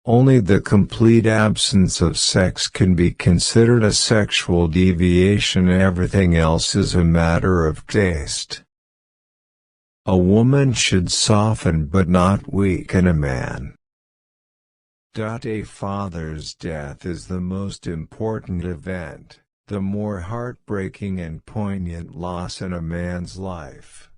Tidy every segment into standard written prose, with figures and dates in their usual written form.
Only the complete absence of sex can be considered a sexual deviation. Everything else is a matter of taste. A woman should soften but not weaken a man. A father's death is the most important event, the more heartbreaking and poignant loss in a man's life.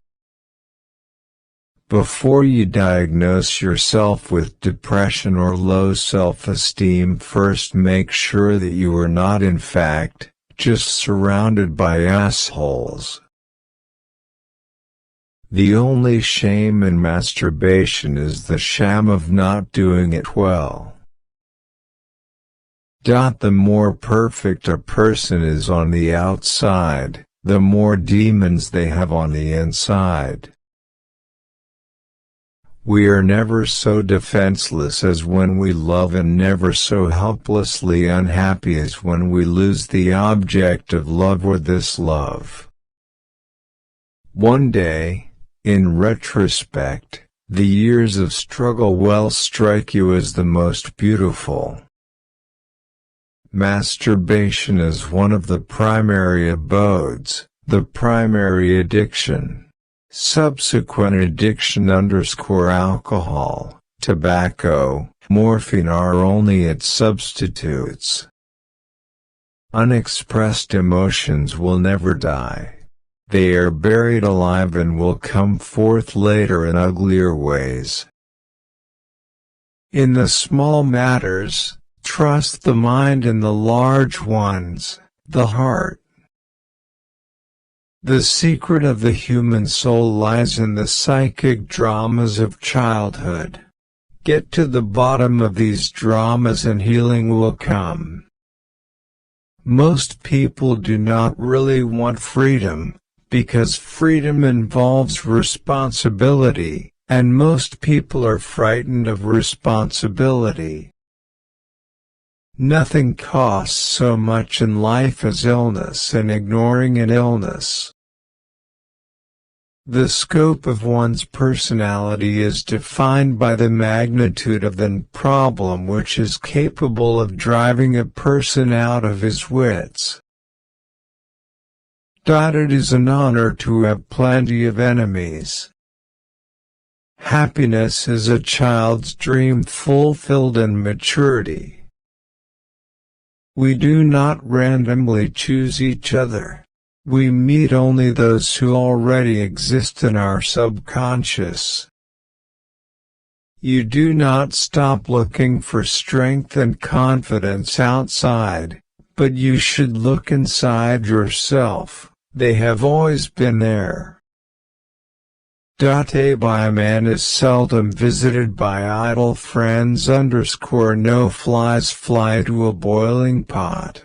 Before you diagnose yourself with depression or low self-esteem, first make sure that you are not in fact just surrounded by assholes. The only shame in masturbation is the sham of not doing it well. The more perfect a person is on the outside, the more demons they have on the inside. We are never so defenseless as when we love, and never so helplessly unhappy as when we lose the object of love or this love. One day, in retrospect, the years of struggle will strike you as the most beautiful. Masturbation is one of the primary abodes, the primary addiction. Subsequent addiction _alcohol, tobacco, morphine are only its substitutes. Unexpressed emotions will never die. They are buried alive and will come forth later in uglier ways. In the small matters, trust the mind; in the large ones, the heart. The secret of the human soul lies in the psychic dramas of childhood. Get to the bottom of these dramas and healing will come. Most people do not really want freedom, because freedom involves responsibility, and most people are frightened of responsibility. Nothing costs so much in life as illness and ignoring an illness. The scope of one's personality is defined by the magnitude of the problem which is capable of driving a person out of his wits. It is an honor to have plenty of enemies. Happiness is a child's dream fulfilled in maturity. We do not randomly choose each other. We meet only those who already exist in our subconscious. You do not stop looking for strength and confidence outside, but you should look inside yourself. They have always been there. A man is seldom visited by idle friends _no flies fly to a boiling pot.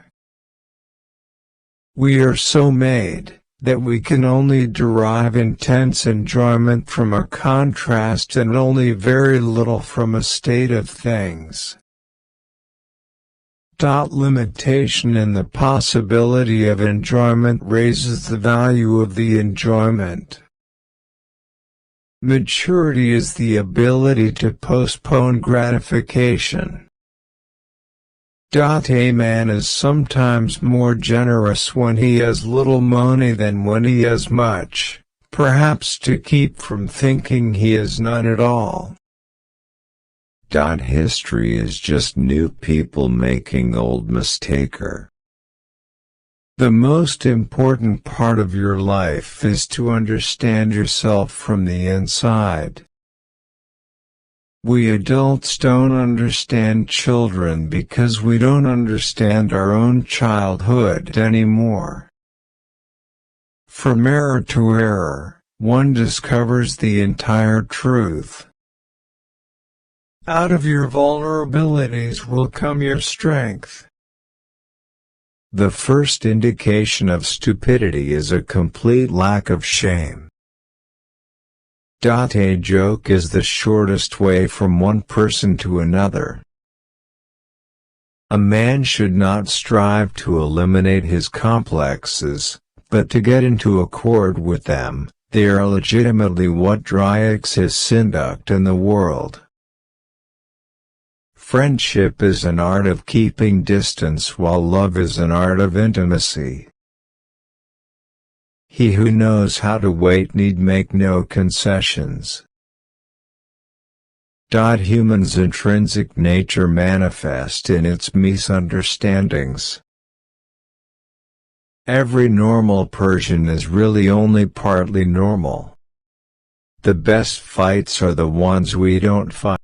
We are so made, that we can only derive intense enjoyment from a contrast and only very little from a state of things. Limitation in the possibility of enjoyment raises the value of the enjoyment. Maturity is the ability to postpone gratification. A man is sometimes more generous when he has little money than when he has much, perhaps to keep from thinking he has none at all. History is just new people making old mistaker. The most important part of your life is to understand yourself from the inside. We adults don't understand children because we don't understand our own childhood anymore. From error to error, one discovers the entire truth. Out of your vulnerabilities will come your strength. The first indication of stupidity is a complete lack of shame. A joke is the shortest way from one person to another. A man should not strive to eliminate his complexes, but to get into accord with them. They are legitimately what drives his conduct in the world. Friendship is an art of keeping distance while love is an art of intimacy. He who knows how to wait need make no concessions. Humans' intrinsic nature manifest in its misunderstandings. Every normal Persian is really only partly normal. The best fights are the ones we don't fight.